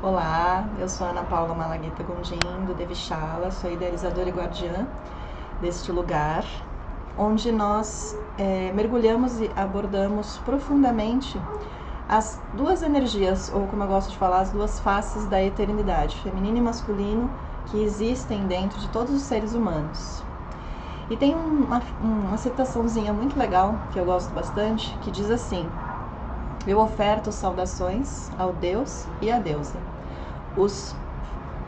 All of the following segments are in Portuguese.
Olá, eu sou Ana Paula Malagueta Gondim, do Devichala, sou idealizadora e guardiã deste lugar, onde nós mergulhamos e abordamos profundamente as duas energias, ou como eu gosto de falar, as duas faces da eternidade, feminino e masculino, que existem dentro de todos os seres humanos. E tem uma citaçãozinha muito legal, que eu gosto bastante, que diz assim: eu oferto saudações ao Deus e à deusa, os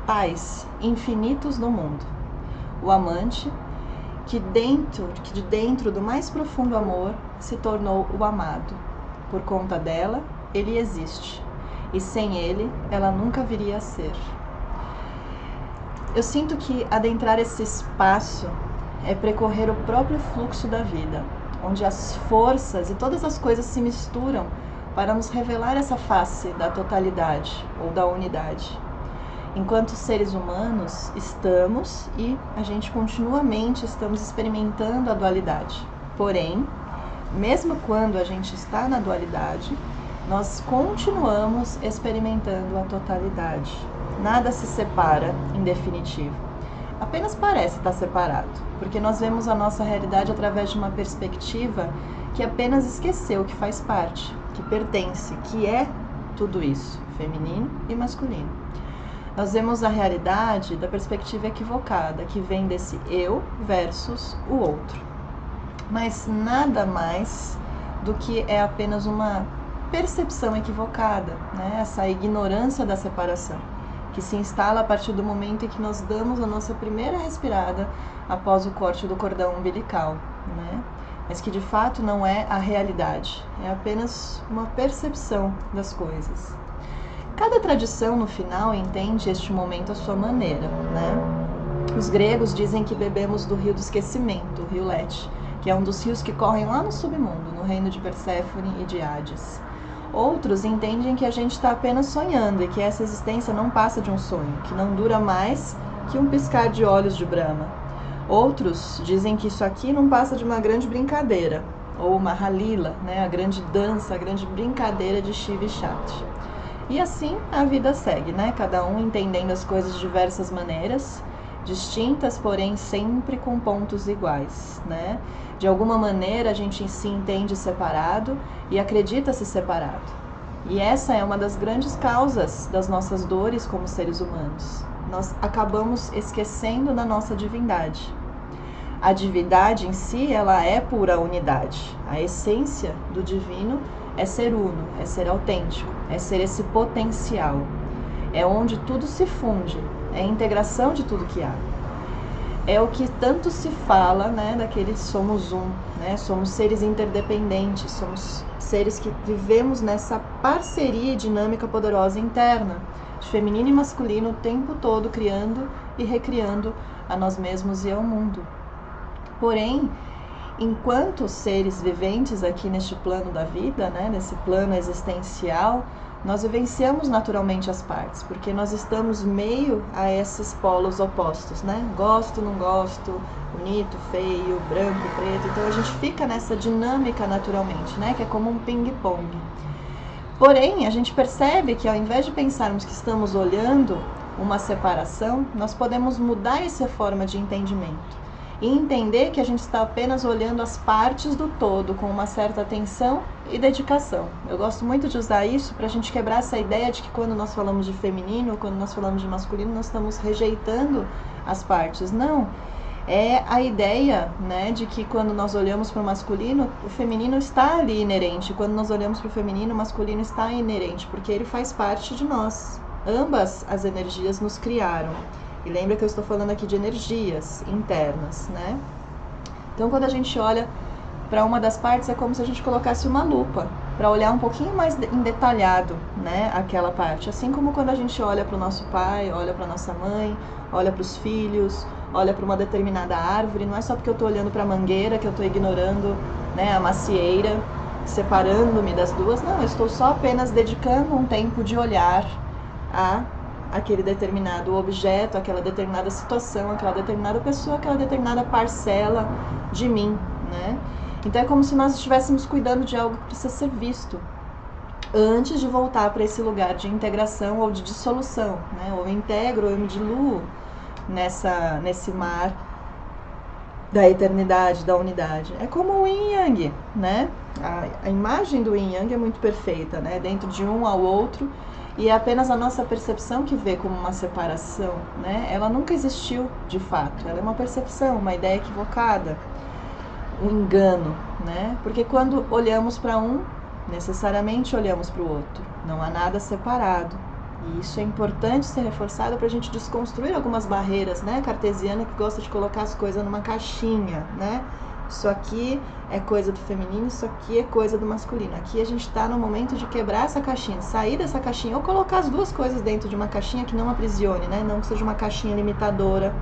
pais infinitos do mundo, o amante que de dentro do mais profundo amor se tornou o amado. Por conta dela, ele existe, e sem ele, ela nunca viria a ser. Eu sinto que adentrar esse espaço é percorrer o próprio fluxo da vida, onde as forças e todas as coisas se misturam para nos revelar essa face da totalidade ou da unidade. Enquanto seres humanos estamos e a gente continuamente estamos experimentando a dualidade. Porém, mesmo quando a gente está na dualidade, nós continuamos experimentando a totalidade. Nada se separa em definitivo. Apenas parece estar separado, porque nós vemos a nossa realidade através de uma perspectiva que apenas esqueceu que faz parte, que pertence, que é tudo isso, feminino e masculino. Nós vemos a realidade da perspectiva equivocada, que vem desse eu versus o outro. Mas nada mais do que é apenas uma percepção equivocada, né? Essa ignorância da separação, que se instala a partir do momento em que nós damos a nossa primeira respirada após o corte do cordão umbilical, né? Mas que de fato não é a realidade, é apenas uma percepção das coisas. Cada tradição no final entende este momento à sua maneira, né? Os gregos dizem que bebemos do rio do esquecimento, o rio Lete, que é um dos rios que correm lá no submundo, no reino de Perséfone e de Hades. Outros entendem que a gente está apenas sonhando e que essa existência não passa de um sonho, que não dura mais que um piscar de olhos de Brahma. Outros dizem que isso aqui não passa de uma grande brincadeira, ou uma halila, né, a grande dança, a grande brincadeira de Shiva e Shakti. E assim a vida segue, né, cada um entendendo as coisas de diversas maneiras, distintas, porém sempre com pontos iguais, né? De alguma maneira a gente se entende separado e acredita-se separado. E essa é uma das grandes causas das nossas dores como seres humanos. Nós acabamos esquecendo da nossa divindade. A divindade em si, ela é pura unidade. A essência do divino é ser uno, é ser autêntico, é ser esse potencial. É onde tudo se funde, é a integração de tudo que há. É o que tanto se fala, né, daquele somos um, né? Somos seres interdependentes, somos seres que vivemos nessa parceria e dinâmica poderosa interna, de feminino e masculino o tempo todo, criando e recriando a nós mesmos e ao mundo. Porém, enquanto seres viventes aqui neste plano da vida, né, nesse plano existencial, nós vivenciamos naturalmente as partes, porque nós estamos meio a esses polos opostos, né? Gosto, não gosto, bonito, feio, branco, preto. Então a gente fica nessa dinâmica naturalmente, né? Que é como um ping-pong. Porém, a gente percebe que ao invés de pensarmos que estamos olhando uma separação, nós podemos mudar essa forma de entendimento e entender que a gente está apenas olhando as partes do todo com uma certa atenção e dedicação. Eu gosto muito de usar isso para a gente quebrar essa ideia de que quando nós falamos de feminino, quando nós falamos de masculino, nós estamos rejeitando as partes. Não, é a ideia, né, de que quando nós olhamos para o masculino, o feminino está ali inerente. Quando nós olhamos para o feminino, o masculino está inerente, porque ele faz parte de nós. Ambas as energias nos criaram. E lembra que eu estou falando aqui de energias internas, né? Então, quando a gente olha para uma das partes, é como se a gente colocasse uma lupa para olhar um pouquinho mais em detalhado, né, aquela parte. Assim como quando a gente olha para o nosso pai, olha para nossa mãe, olha para os filhos, olha para uma determinada árvore, não é só porque eu estou olhando para a mangueira que eu estou ignorando, né, a macieira, separando-me das duas. Não, eu estou só apenas dedicando um tempo de olhar a aquele determinado objeto, aquela determinada situação, aquela determinada pessoa, aquela determinada parcela de mim, né? Então é como se nós estivéssemos cuidando de algo que precisa ser visto. antes de voltar para esse lugar de integração ou de dissolução, né? Ou eu integro, ou eu me diluo nesse mar da eternidade, da unidade. É como o Yin e Yang, né? A imagem do Yin e Yang é muito perfeita, né? Dentro de um ao outro, e é apenas a nossa percepção que vê como uma separação, né? Ela nunca existiu de fato, ela é uma percepção, uma ideia equivocada, um engano, né? Porque quando olhamos para um, necessariamente olhamos para o outro, não há nada separado. E isso é importante ser reforçado para a gente desconstruir algumas barreiras, né? Cartesiana, que gosta de colocar as coisas numa caixinha, né? Isso aqui é coisa do feminino, isso aqui é coisa do masculino. Aqui a gente está no momento de quebrar essa caixinha, sair dessa caixinha, ou colocar as duas coisas dentro de uma caixinha que não aprisione, né? Não que seja uma caixinha limitadora,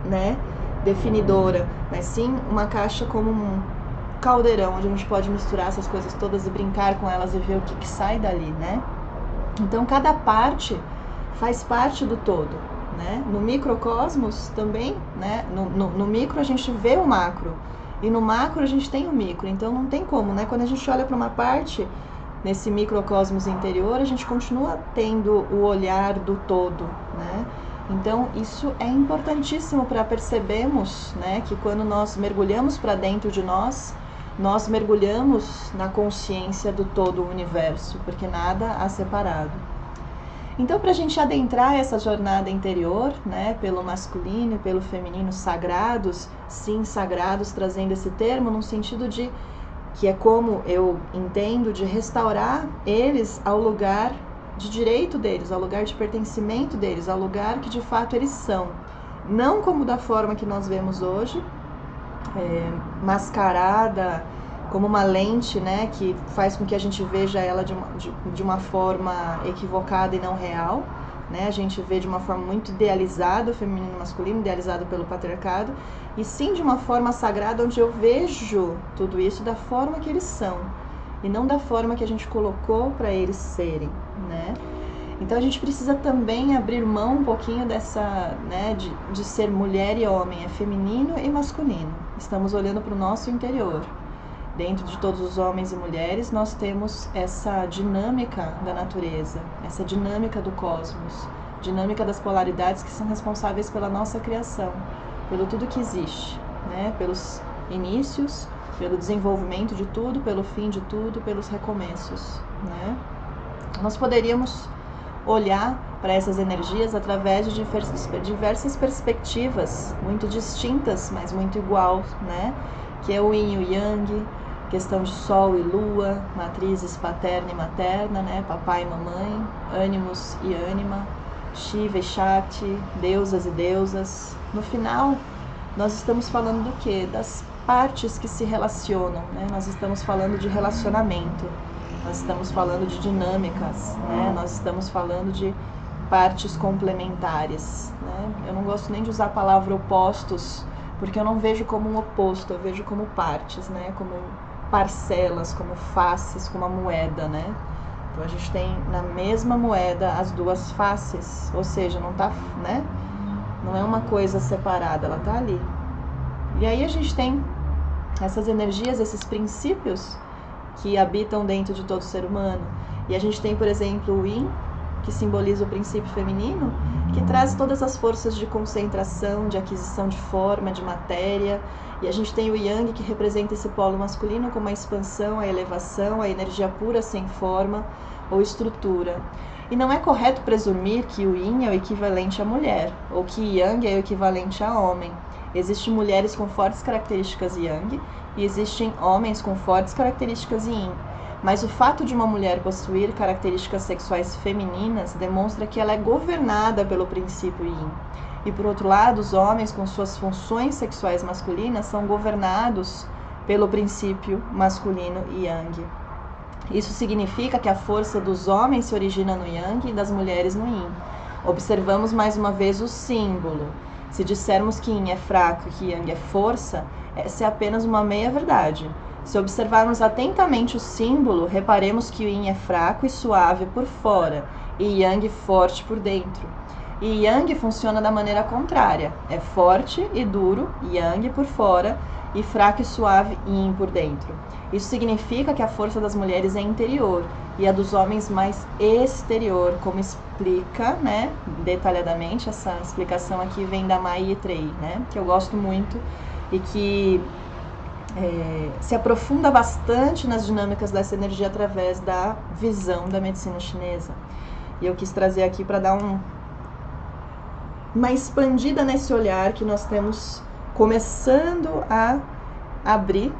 né? Definidora, mas sim uma caixa como um caldeirão, onde a gente pode misturar essas coisas todas e brincar com elas e ver o que sai dali, né? Então, cada parte faz parte do todo, né? No microcosmos também, né? No micro a gente vê o macro, e no macro a gente tem o micro. Então, não tem como, né? Quando a gente olha para uma parte, nesse microcosmos interior, a gente continua tendo o olhar do todo, né? Então, isso é importantíssimo para percebermos, né? Que quando nós mergulhamos para dentro de nós mergulhamos na consciência do todo o universo, porque nada há separado. Então, para a gente adentrar essa jornada interior, né, pelo masculino e pelo feminino sagrados, sim, sagrados, trazendo esse termo num sentido de, que é como eu entendo, de restaurar eles ao lugar de direito deles, ao lugar de pertencimento deles, ao lugar que de fato eles são. Não como da forma que nós vemos hoje, mascarada como uma lente, né, que faz com que a gente veja ela de uma forma equivocada e não real, né? A gente vê de uma forma muito idealizada o feminino e o masculino, idealizado pelo patriarcado, e sim de uma forma sagrada, onde eu vejo tudo isso da forma que eles são e não da forma que a gente colocou para eles serem, né? Então a gente precisa também abrir mão um pouquinho dessa, né, de ser mulher e homem, é feminino e masculino. Estamos olhando para o nosso interior. Dentro de todos os homens e mulheres, nós temos essa dinâmica da natureza, essa dinâmica do cosmos, dinâmica das polaridades que são responsáveis pela nossa criação, pelo tudo que existe, né? Pelos inícios, pelo desenvolvimento de tudo, pelo fim de tudo, pelos recomeços, né? Nós poderíamos olhar para essas energias através de diversas perspectivas, muito distintas, mas muito igual, né? Que é o Yin e o Yang, questão de Sol e Lua, matrizes paterna e materna, né? Papai e mamãe, ânimos e ânima, Shiva e Shakti, deusas e deusas. No final, nós estamos falando do quê? Das partes que se relacionam, né? Nós estamos falando de relacionamento, nós estamos falando de dinâmicas, né? Nós estamos falando de partes complementares, né? Eu não gosto nem de usar a palavra opostos, porque eu não vejo como um oposto, eu vejo como partes, né? Como parcelas, como faces, como a moeda, né? Então a gente tem na mesma moeda as duas faces, ou seja, não tá, né? Não é uma coisa separada, ela tá ali. E aí a gente tem essas energias, esses princípios que habitam dentro de todo ser humano. E a gente tem, por exemplo, o Yin, que simboliza o princípio feminino, que traz todas as forças de concentração, de aquisição de forma, de matéria. E a gente tem o Yang, que representa esse polo masculino como a expansão, a elevação, a energia pura sem forma ou estrutura. E não é correto presumir que o Yin é o equivalente à mulher, ou que Yang é o equivalente a homem. Existem mulheres com fortes características Yang e existem homens com fortes características Yin. Mas o fato de uma mulher possuir características sexuais femininas demonstra que ela é governada pelo princípio Yin. E por outro lado, os homens com suas funções sexuais masculinas são governados pelo princípio masculino Yang. Isso significa que a força dos homens se origina no Yang e das mulheres no Yin. Observamos mais uma vez o símbolo. Se dissermos que Yin é fraco e que Yang é força, essa é apenas uma meia-verdade. Se observarmos atentamente o símbolo, reparemos que o Yin é fraco e suave por fora, e Yang forte por dentro. E Yang funciona da maneira contrária, é forte e duro, Yang por fora, e fraco e suave yin por dentro. Isso significa que a força das mulheres é interior e a dos homens mais exterior, como explica, né, detalhadamente. Essa explicação aqui vem da Maitreyi, né, que eu gosto muito e que se aprofunda bastante nas dinâmicas dessa energia através da visão da medicina chinesa. E eu quis trazer aqui para dar uma expandida nesse olhar que nós temos começando a abrir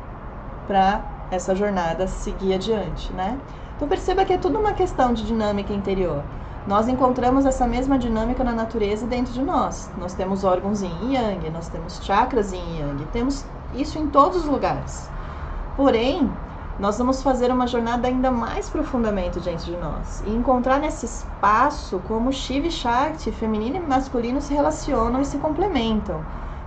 para essa jornada seguir adiante, né? Então perceba que é tudo uma questão de dinâmica interior. Nós encontramos essa mesma dinâmica na natureza e dentro de nós. Nós temos órgãos yin e yang, nós temos chakras yin e yang, temos isso em todos os lugares. Porém, nós vamos fazer uma jornada ainda mais profundamente dentro de nós e encontrar nesse espaço como Shiva e Shakti, feminino e masculino, se relacionam e se complementam.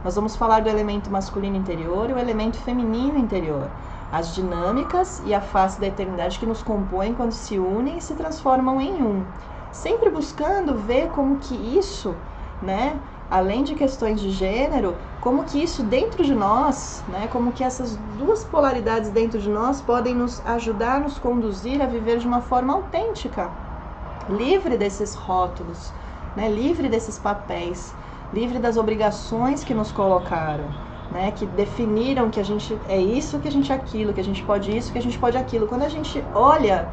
Nós vamos falar do elemento masculino interior e o elemento feminino interior, as dinâmicas e a face da eternidade que nos compõem quando se unem e se transformam em um. Sempre buscando ver como que isso, né, além de questões de gênero, como que isso dentro de nós, né, como que essas duas polaridades dentro de nós podem nos ajudar, nos conduzir a viver de uma forma autêntica, livre desses rótulos, né, livre desses papéis, livre das obrigações que nos colocaram, né, que definiram que a gente é isso, que a gente é aquilo, que a gente pode isso, que a gente pode aquilo. Quando a gente olha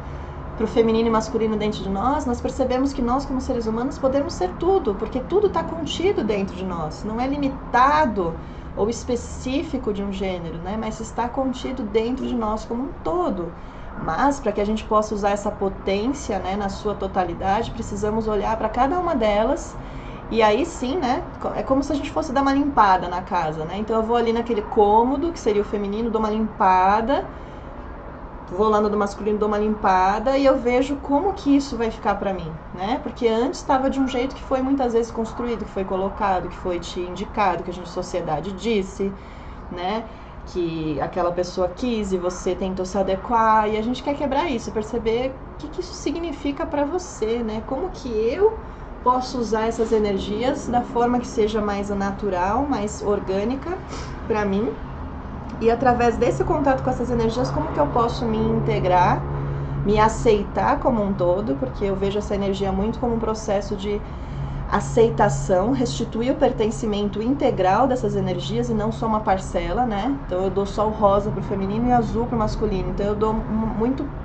para o feminino e masculino dentro de nós, nós percebemos que nós, como seres humanos, podemos ser tudo, porque tudo está contido dentro de nós, não é limitado ou específico de um gênero, né? Mas está contido dentro de nós como um todo. Mas, para que a gente possa usar essa potência, né, na sua totalidade, precisamos olhar para cada uma delas. E aí sim, né, é como se a gente fosse dar uma limpada na casa, né? Então eu vou ali naquele cômodo, que seria o feminino, dou uma limpada, vou lá no do masculino, dou uma limpada e eu vejo como que isso vai ficar pra mim, né? Porque antes estava de um jeito que foi muitas vezes construído, que foi colocado, que foi te indicado, que a sociedade disse, né? Que aquela pessoa quis e você tentou se adequar, e a gente quer quebrar isso, perceber o que isso significa pra você, né? Como que eu posso usar essas energias da forma que seja mais natural, mais orgânica pra mim. E através desse contato com essas energias, como que eu posso me integrar, me aceitar como um todo, porque eu vejo essa energia muito como um processo de aceitação, restituir o pertencimento integral dessas energias e não só uma parcela, né? Então eu dou só o rosa pro feminino e o azul pro masculino. Então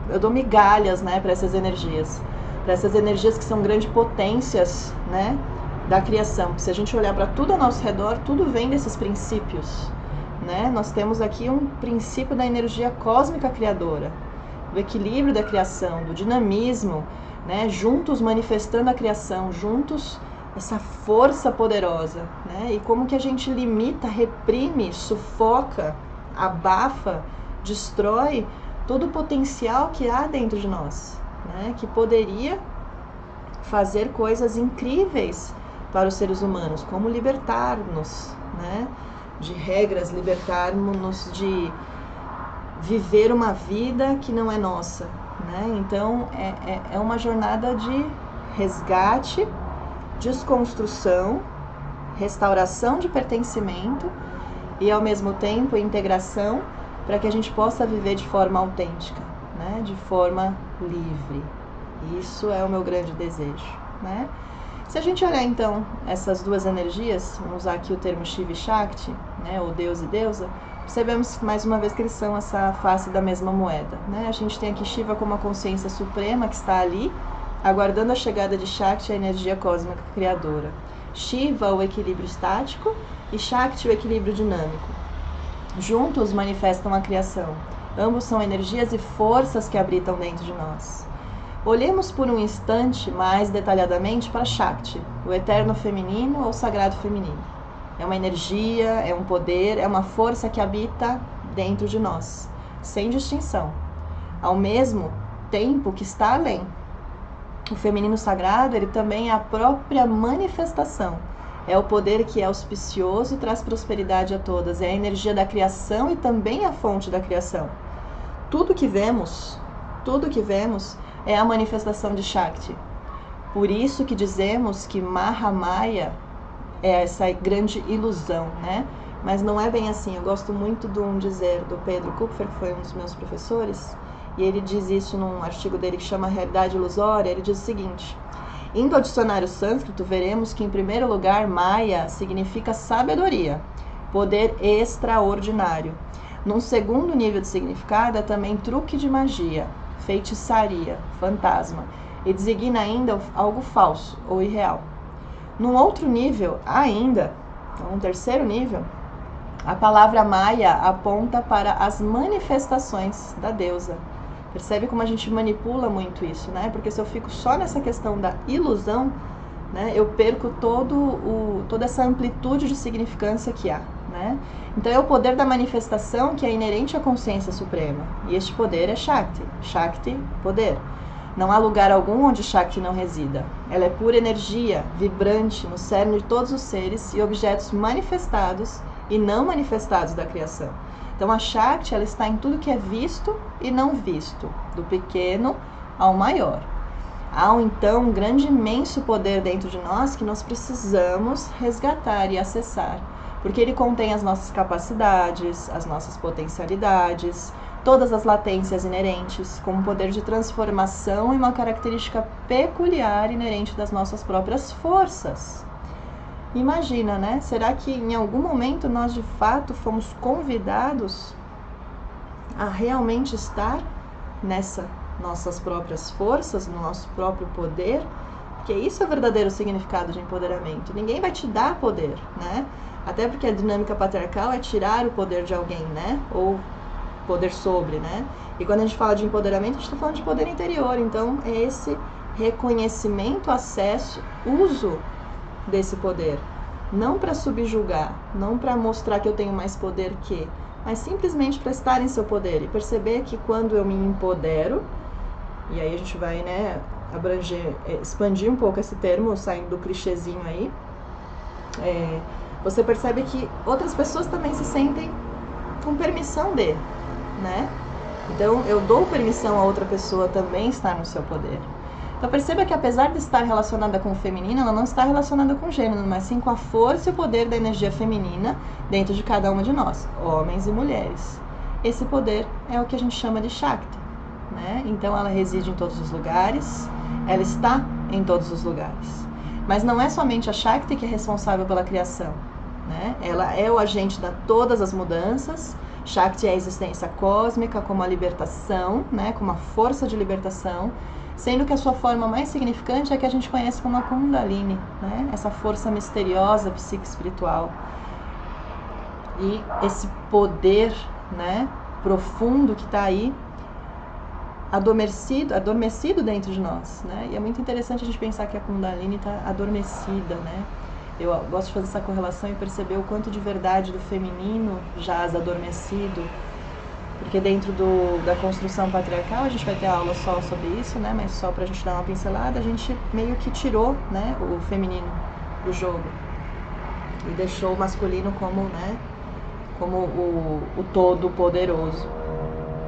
eu dou migalhas, né, para essas energias que são grandes potências, né, da criação. Porque se a gente olhar para tudo ao nosso redor, tudo vem desses princípios. Né? Nós temos aqui um princípio da energia cósmica criadora, do equilíbrio da criação, do dinamismo, né? Juntos manifestando a criação, juntos essa força poderosa, né? E como que a gente limita, reprime, sufoca, abafa, destrói todo o potencial que há dentro de nós, né? Que poderia fazer coisas incríveis para os seres humanos, como libertar-nos, né, de regras, libertarmos-nos de viver uma vida que não é nossa, né? Então é uma jornada de resgate, desconstrução, restauração de pertencimento e ao mesmo tempo integração para que a gente possa viver de forma autêntica, né? De forma livre. Isso é o meu grande desejo, né? Se a gente olhar então essas duas energias, vamos usar aqui o termo Shiva e Shakti, né, ou Deus e Deusa, percebemos mais uma vez que eles são essa face da mesma moeda, né? A gente tem aqui Shiva como a consciência suprema que está ali, aguardando a chegada de Shakti, a energia cósmica criadora. Shiva, o equilíbrio estático, e Shakti, o equilíbrio dinâmico. Juntos manifestam a criação. Ambos são energias e forças que habitam dentro de nós. Olhemos por um instante mais detalhadamente para Shakti, o eterno feminino ou sagrado feminino. É uma energia, é um poder, é uma força que habita dentro de nós, sem distinção, ao mesmo tempo que está além. O feminino sagrado, ele também é a própria manifestação, é o poder que é auspicioso e traz prosperidade a todas, é a energia da criação e também a fonte da criação. Tudo que vemos é a manifestação de Shakti. Por isso que dizemos que Mahamaya é essa grande ilusão, né? mas não é bem assim. Eu gosto muito de um dizer do Pedro Kupfer, que foi um dos meus professores, e ele diz isso num artigo dele que chama Realidade Ilusória. Ele diz o seguinte: indo ao dicionário sânscrito, veremos que, em primeiro lugar, Maya significa sabedoria, poder extraordinário. Num segundo nível de significado, é também truque de magia, feitiçaria, fantasma, e designa ainda algo falso ou irreal. Num outro nível, ainda, um terceiro nível, a palavra Maya aponta para as manifestações da deusa. Percebe como a gente manipula muito isso, né? Porque se eu fico só nessa questão da ilusão, né, eu perco toda essa amplitude de significância que há, né? Então é o poder da manifestação que é inerente à consciência suprema. E este poder é Shakti. Shakti, poder. Não há lugar algum onde Shakti não resida. Ela é pura energia, vibrante, no cerne de todos os seres e objetos manifestados e não manifestados da criação. Então a Shakti, ela está em tudo que é visto e não visto, do pequeno ao maior. Há então um grande, imenso poder dentro de nós que nós precisamos resgatar e acessar, porque ele contém as nossas capacidades, as nossas potencialidades, todas as latências inerentes, como poder de transformação e uma característica peculiar inerente das nossas próprias forças. Imagina, né? Será que em algum momento nós de fato fomos convidados a realmente estar nessas nossas próprias forças, no nosso próprio poder? Porque isso é o verdadeiro significado de empoderamento. Ninguém vai te dar poder, né? Até porque a dinâmica patriarcal é tirar o poder de alguém, né? Ou poder sobre, né? E quando a gente fala de empoderamento, a gente está falando de poder interior. Então, é esse reconhecimento, acesso, uso desse poder. Não para subjugar, não para mostrar que eu tenho mais poder que, mas simplesmente para estar em seu poder e perceber que quando eu me empodero, e aí a gente vai, né, abranger, expandir um pouco esse termo, saindo do clichêzinho aí, você percebe que outras pessoas também se sentem com permissão de, né? Então eu dou permissão a outra pessoa também estar no seu poder. Então perceba que apesar de estar relacionada com o feminino, ela não está relacionada com o gênero, mas sim com a força e o poder da energia feminina dentro de cada uma de nós, homens e mulheres. Esse poder é o que a gente chama de Shakti, né? Então ela reside em todos os lugares, ela está em todos os lugares. Mas não é somente a Shakti que é responsável pela criação, né? Ela é o agente de todas as mudanças. Shakti é a existência cósmica como a libertação, né? Como a força de libertação, sendo que a sua forma mais significante é a que a gente conhece como a Kundalini, né? Essa força misteriosa, psique-espiritual. E esse poder, né, profundo que está aí, adormecido dentro de nós, né? E é muito interessante a gente pensar que a Kundalini está adormecida, né? Eu gosto de fazer essa correlação e perceber o quanto de verdade do feminino jaz adormecido, porque dentro da construção patriarcal, a gente vai ter aula só sobre isso, né? Mas só pra gente dar uma pincelada, a gente meio que tirou, né, o feminino do jogo e deixou o masculino como, né, como o todo poderoso.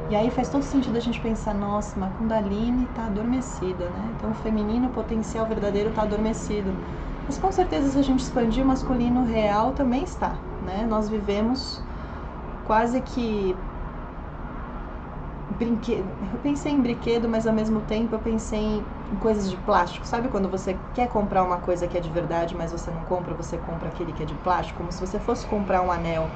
E aí faz todo sentido a gente pensar, nossa, mas a Kundalini tá adormecida, né? Então o feminino, o potencial verdadeiro tá adormecido. Mas com certeza se a gente expandir, o masculino real também está, né? Nós vivemos quase que brinquedo. Eu pensei em brinquedo, mas ao mesmo tempo eu pensei em coisas de plástico. Sabe quando você quer comprar uma coisa que é de verdade, mas você não compra, você compra aquele que é de plástico? Como se você fosse comprar um anel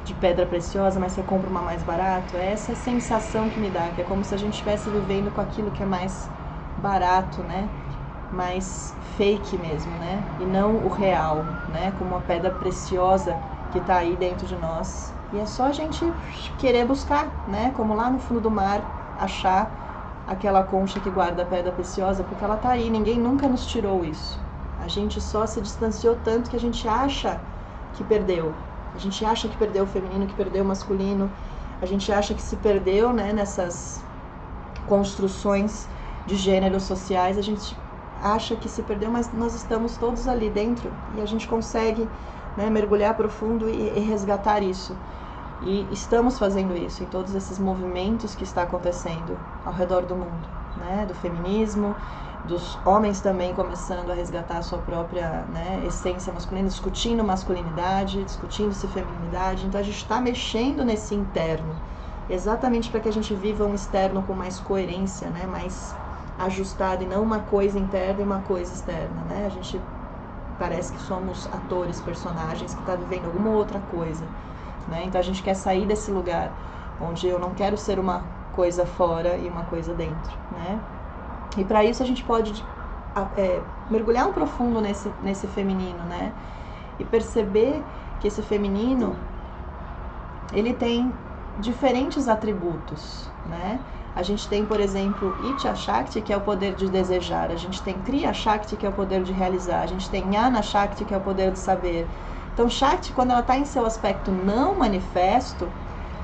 de pedra preciosa, mas você compra uma mais barato. É essa sensação que me dá, que é como se a gente estivesse vivendo com aquilo que é mais barato, né? Mais fake mesmo, né? E não o real, né? Como uma pedra preciosa que está aí dentro de nós. E é só a gente querer buscar, né? Como lá no fundo do mar, achar aquela concha que guarda a pedra preciosa, porque ela está aí, ninguém nunca nos tirou isso. A gente só se distanciou tanto que a gente acha que perdeu. A gente acha que perdeu o feminino, que perdeu o masculino. A gente acha que se perdeu, né, nessas construções de gêneros sociais. A gente acha que se perdeu, mas nós estamos todos ali dentro e a gente consegue, né, mergulhar profundo e resgatar isso. E estamos fazendo isso em todos esses movimentos que está acontecendo ao redor do mundo, né, do feminismo, dos homens também começando a resgatar a sua própria, né, essência masculina, discutindo masculinidade, discutindo-se feminilidade. Então a gente está mexendo nesse interno, exatamente para que a gente viva um externo com mais coerência, né, mais ajustado, e não uma coisa interna e uma coisa externa, né? A gente parece que somos atores, personagens que estão vivendo alguma outra coisa, né? Então a gente quer sair desse lugar onde eu não quero ser uma coisa fora e uma coisa dentro, né? E para isso a gente pode mergulhar um profundo nesse feminino, né? E perceber que esse feminino, ele tem diferentes atributos, né? A gente tem, por exemplo, Icha Shakti, que é o poder de desejar. A gente tem Kriya Shakti, que é o poder de realizar. A gente tem Jnana Shakti, que é o poder de saber. Então, Shakti, quando ela está em seu aspecto não manifesto,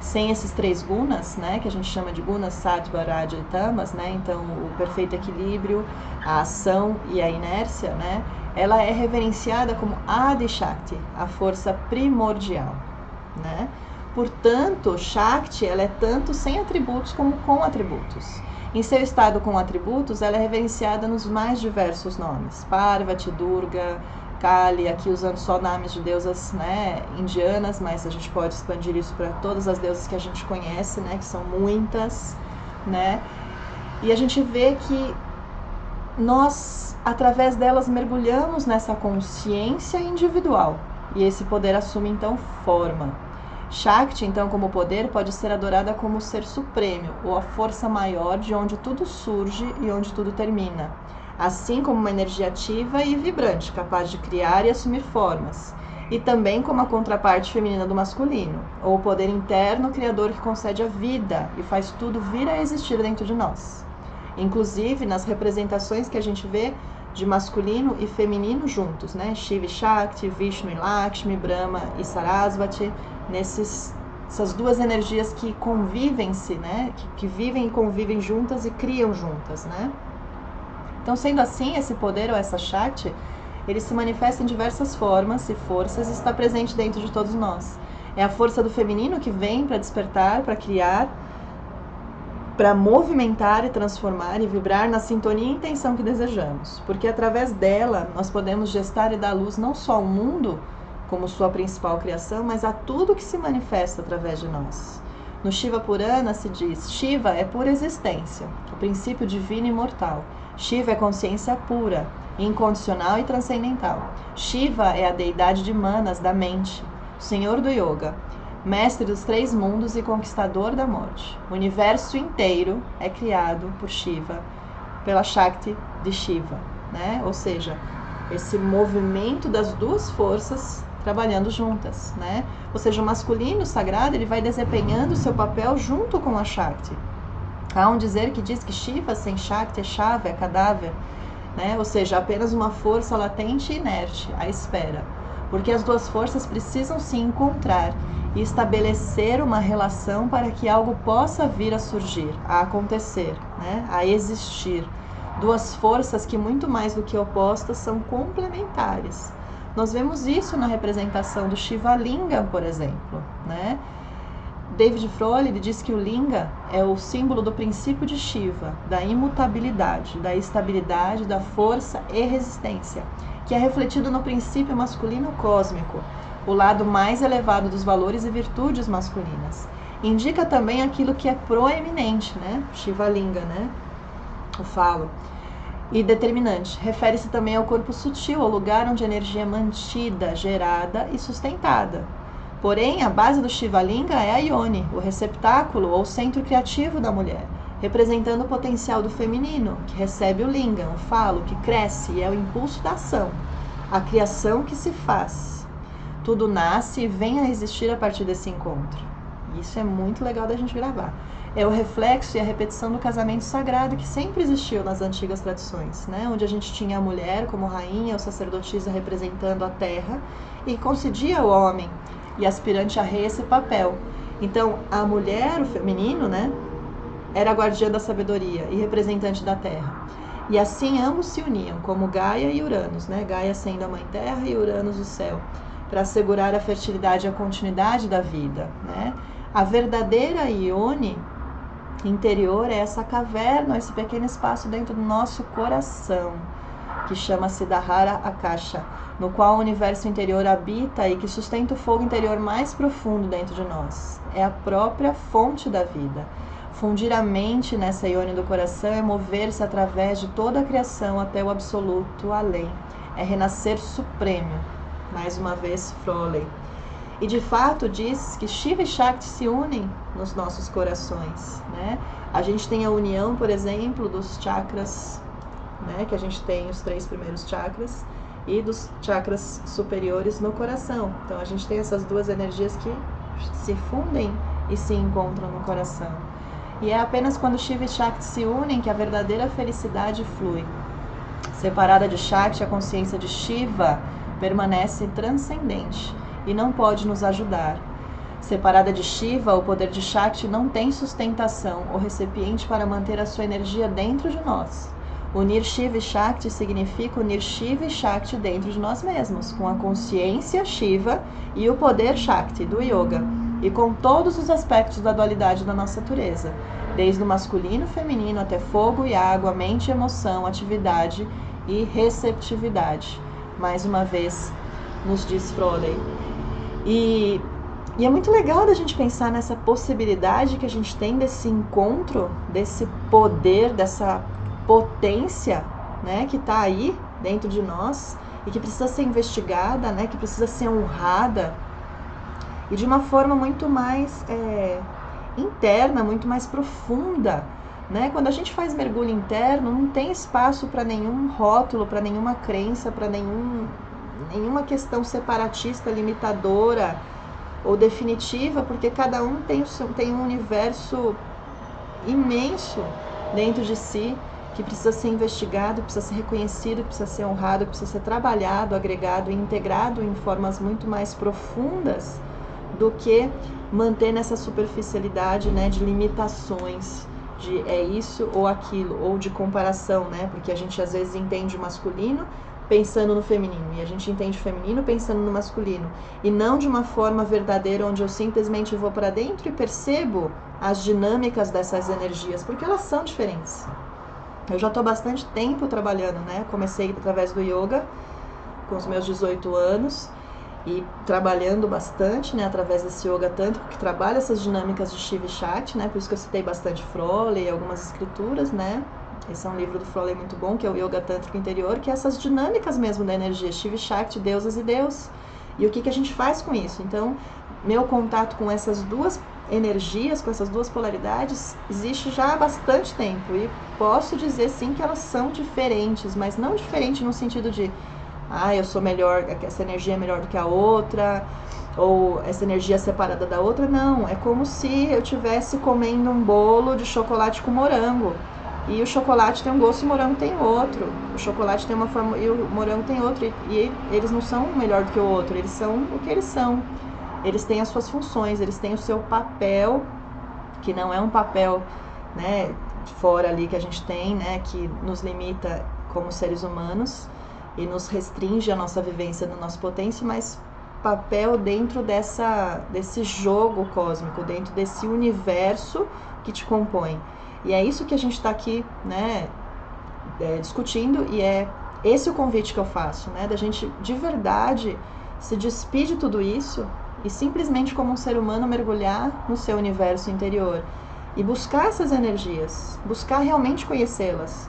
sem esses 3 gunas, né, que a gente chama de gunas, sattva, raja e tamas, né, então o perfeito equilíbrio, a ação e a inércia, né, ela é reverenciada como Adi Shakti, a força primordial, né. Portanto, Shakti, ela é tanto sem atributos como com atributos. Em seu estado com atributos, ela é reverenciada nos mais diversos nomes. Parvati, Durga, Kali, aqui usando só nomes de deusas, né, indianas, mas a gente pode expandir isso para todas as deusas que a gente conhece, né, que são muitas, né. E a gente vê que nós, através delas, mergulhamos nessa consciência individual. E esse poder assume, então, forma. Shakti, então, como poder, pode ser adorada como o ser supremo, ou a força maior de onde tudo surge e onde tudo termina. Assim como uma energia ativa e vibrante, capaz de criar e assumir formas. E também como a contraparte feminina do masculino, ou o poder interno criador que concede a vida e faz tudo vir a existir dentro de nós. Inclusive, nas representações que a gente vê de masculino e feminino juntos, né? Shiva e Shakti, Vishnu e Lakshmi, Brahma e Sarasvati, essas 2 energias que convivem-se, né? Que vivem e convivem juntas e criam juntas, né? Então, sendo assim, esse poder ou essa Shakti, ele se manifesta em diversas formas e forças e está presente dentro de todos nós. É a força do feminino que vem para despertar, para criar, para movimentar e transformar e vibrar na sintonia e intenção que desejamos. Porque através dela nós podemos gestar e dar luz não só ao mundo como sua principal criação, mas a tudo que se manifesta através de nós. No Shiva Purana se diz: Shiva é pura existência, o princípio divino e imortal. Shiva é consciência pura, incondicional e transcendental. Shiva é a deidade de Manas, da mente, senhor do yoga, mestre dos 3 mundos e conquistador da morte. O universo inteiro é criado por Shiva, pela Shakti de Shiva, né? Ou seja, esse movimento das 2 forças trabalhando juntas, né? Ou seja, o masculino sagrado, ele vai desempenhando o seu papel junto com a Shakti. Há um dizer que diz que Shiva sem Shakti é chave, é cadáver, né? Ou seja, apenas uma força latente e inerte, à espera. Porque as 2 forças precisam se encontrar e estabelecer uma relação para que algo possa vir a surgir, a acontecer, né? A existir. 2 forças que, muito mais do que opostas, são complementares. Nós vemos isso na representação do Shiva Linga, por exemplo, né? David Frohle diz que o Linga é o símbolo do princípio de Shiva, da imutabilidade, da estabilidade, da força e resistência, que é refletido no princípio masculino cósmico, o lado mais elevado dos valores e virtudes masculinas. Indica também aquilo que é proeminente, né? Shiva Linga, né? O falo. E determinante. Refere-se também ao corpo sutil, ao lugar onde a energia é mantida, gerada e sustentada. Porém, a base do Shiva Linga é a Yoni, o receptáculo ou centro criativo da mulher, representando o potencial do feminino, que recebe o Linga, o falo, que cresce e é o impulso da ação, a criação que se faz. Tudo nasce e vem a existir a partir desse encontro. Isso é muito legal da gente gravar. É o reflexo e a repetição do casamento sagrado que sempre existiu nas antigas tradições, né? Onde a gente tinha a mulher como rainha, ou sacerdotisa representando a terra, e concedia ao homem e aspirante a rei esse papel. Então, a mulher, o feminino, né, era a guardiã da sabedoria e representante da terra. E assim ambos se uniam, como Gaia e Uranus, né? Gaia sendo a mãe terra e Uranus o céu, para assegurar a fertilidade e a continuidade da vida, né? A verdadeira Ione interior é essa caverna, esse pequeno espaço dentro do nosso coração, que chama-se Dahara Akasha, no qual o universo interior habita e que sustenta o fogo interior mais profundo dentro de nós. É a própria fonte da vida. Fundir a mente nessa ione do coração é mover-se através de toda a criação até o absoluto além. É renascer supremo. Mais uma vez, Froley. E de fato diz que Shiva e Shakti se unem nos nossos corações, né? A gente tem a união, por exemplo, dos chakras, né? Que a gente tem os 3 primeiros chakras e dos chakras superiores no coração. Então a gente tem essas duas energias que se fundem e se encontram no coração. E é apenas quando Shiva e Shakti se unem que a verdadeira felicidade flui. Separada de Shakti, a consciência de Shiva permanece transcendente e não pode nos ajudar. Separada de Shiva, o poder de Shakti não tem sustentação ou recipiente para manter a sua energia dentro de nós. Unir Shiva e Shakti significa unir Shiva e Shakti dentro de nós mesmos, com a consciência Shiva e o poder Shakti do Yoga, e com todos os aspectos da dualidade da nossa natureza, desde o masculino e feminino até fogo e água, mente e emoção, atividade e receptividade. Mais uma vez, nos diz Froley. E é muito legal da gente pensar nessa possibilidade que a gente tem desse encontro, desse poder, dessa potência, né, que está aí dentro de nós e que precisa ser investigada, né, que precisa ser honrada e de uma forma muito mais interna, muito mais profunda, né? Quando a gente faz mergulho interno, não tem espaço para nenhum rótulo, para nenhuma crença, para nenhuma questão separatista, limitadora ou definitiva, porque cada um tem um universo imenso dentro de si, que precisa ser investigado, precisa ser reconhecido, precisa ser honrado, precisa ser trabalhado, agregado e integrado em formas muito mais profundas do que manter nessa superficialidade, né, de limitações, de é isso ou aquilo, ou de comparação, né, porque a gente às vezes entende o masculino pensando no feminino, e a gente entende o feminino pensando no masculino, e não de uma forma verdadeira, onde eu simplesmente vou para dentro e percebo as dinâmicas dessas energias, porque elas são diferentes. Eu já estou há bastante tempo trabalhando, né? Comecei através do yoga com os meus 18 anos e trabalhando bastante, né? Através desse yoga tântrico que trabalha essas dinâmicas de Shiva e Shakti, né? Por isso que eu citei bastante Froley e algumas escrituras, né? Esse é um livro do Froley muito bom, que é o Yoga Tântrico Interior, que é essas dinâmicas mesmo da energia, Shiva e Shakti, deusas e deus. E o que a gente faz com isso? Então, meu contato com essas duas energias, com essas duas polaridades, existe já há bastante tempo. E posso dizer sim que elas são diferentes, mas não diferente no sentido de eu sou melhor, essa energia é melhor do que a outra, ou essa energia é separada da outra. Não, é como se eu estivesse comendo um bolo de chocolate com morango. E o chocolate tem um gosto e o morango tem outro. O chocolate tem uma forma e o morango tem outro. E eles não são um melhor do que o outro, eles são o que eles são. Eles têm as suas funções, eles têm o seu papel, que não é um papel, né, fora ali que a gente tem, né, que nos limita como seres humanos e nos restringe a nossa vivência no nosso potência, mas papel dentro desse jogo cósmico, dentro desse universo que te compõe. E é isso que a gente está aqui, né, discutindo, e é esse o convite que eu faço, né, da gente de verdade se despir de tudo isso e simplesmente como um ser humano mergulhar no seu universo interior e buscar essas energias, buscar realmente conhecê-las.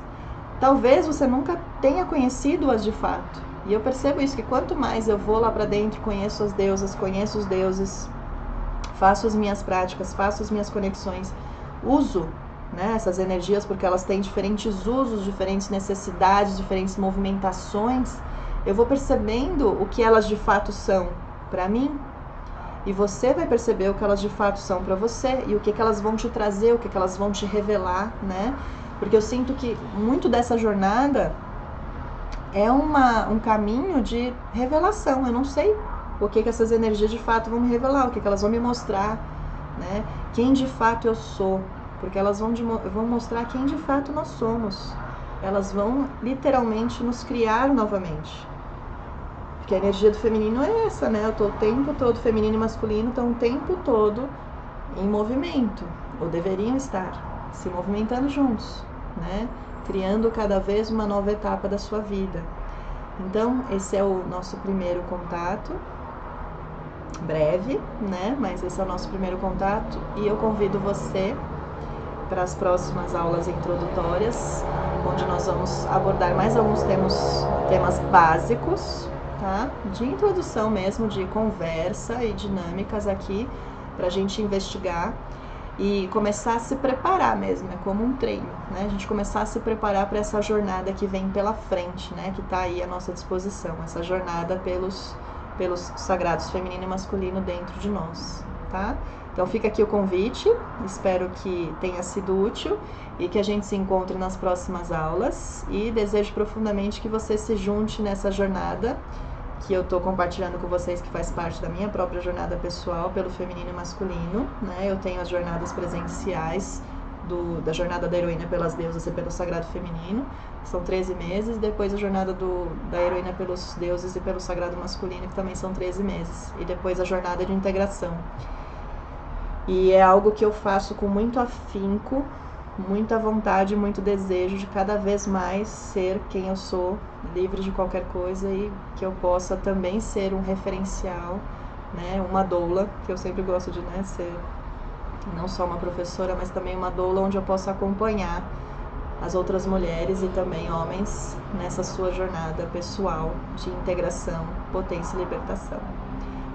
Talvez você nunca tenha conhecido-as de fato, e eu percebo isso, que quanto mais eu vou lá para dentro, conheço as deusas, conheço os deuses, faço as minhas práticas, faço as minhas conexões, uso, né, essas energias, porque elas têm diferentes usos, diferentes necessidades, diferentes movimentações, eu vou percebendo o que elas de fato são para mim, e você vai perceber o que elas de fato são para você, e o que elas vão te trazer, o que elas vão te revelar, né? Porque eu sinto que muito dessa jornada é um caminho de revelação. Eu não sei o que essas energias de fato vão me revelar, o que elas vão me mostrar, né? Quem de fato eu sou, porque elas vão mostrar quem de fato nós somos. Elas vão literalmente nos criar novamente. Porque a energia do feminino é essa, né? Eu tô o tempo todo, feminino e masculino estão o tempo todo em movimento, ou deveriam estar. se movimentando juntos, né? Criando cada vez uma nova etapa da sua vida. Então, esse é o nosso primeiro contato, breve, né? Mas esse é o nosso primeiro contato e eu convido você para as próximas aulas introdutórias, onde nós vamos abordar mais alguns temas básicos, tá? De introdução mesmo, de conversa e dinâmicas aqui, para a gente investigar e começar a se preparar mesmo, é como um treino, né? A gente começar a se preparar para essa jornada que vem pela frente, né? Que está aí à nossa disposição, essa jornada pelos sagrados feminino e masculino dentro de nós, tá? Então fica aqui o convite, espero que tenha sido útil e que a gente se encontre nas próximas aulas e desejo profundamente que você se junte nessa jornada que eu estou compartilhando com vocês, que faz parte da minha própria jornada pessoal pelo feminino e masculino, né? Eu tenho as jornadas presenciais da jornada da heroína pelas deusas e pelo sagrado feminino, são 13 meses, depois a jornada da heroína pelos deuses e pelo sagrado masculino, que também são 13 meses, e depois a jornada de integração. E é algo que eu faço com muito afinco, muita vontade, muito desejo de cada vez mais ser quem eu sou, livre de qualquer coisa, e que eu possa também ser um referencial, né, uma doula, que eu sempre gosto de, né, ser não só uma professora, mas também uma doula onde eu possa acompanhar as outras mulheres e também homens nessa sua jornada pessoal de integração, potência e libertação.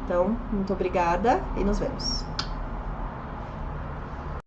Então, muito obrigada e nos vemos.